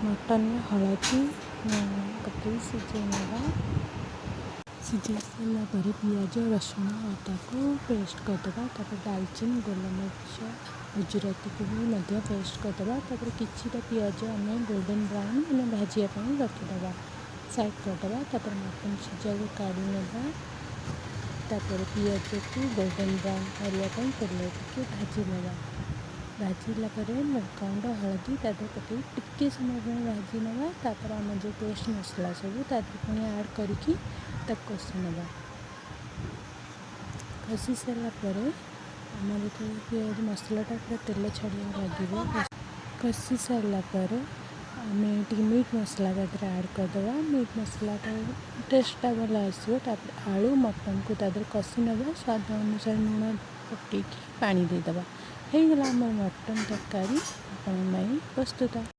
Mutton में हलदी पकई size ना सिझे सारापर पिज रसुण अदा को पेस्ट करदे दालचीनी गोलमरीच गुजराती को भी पेस्ट करदे किछिटा पिज आम गोल्डन ब्राउन मैंने भाजापी रखीदे साइड करदे मटन सिझा को काढ़ी ना पिज को गोल्डन ब्राउन करने तेल टिके भाजी ना भाजिला लंकागुंड हलदी पकई टिके समय भाजी ना आम जो पेस्ट मसला सब पुणी ऐड करके कषि ना कषि सारापर आम जो मसलाटा पूरा तेल छाड़ा लगे कषि सारापर आम मीट मसला ऐड करदे मीट मसलाटा टेस्टा भल आसो आलू मटन को कषि ना स्वाद अनुसार लुण पकईकि पानी देदेबा हो गला आम मटन तरकारी प्रस्तुत।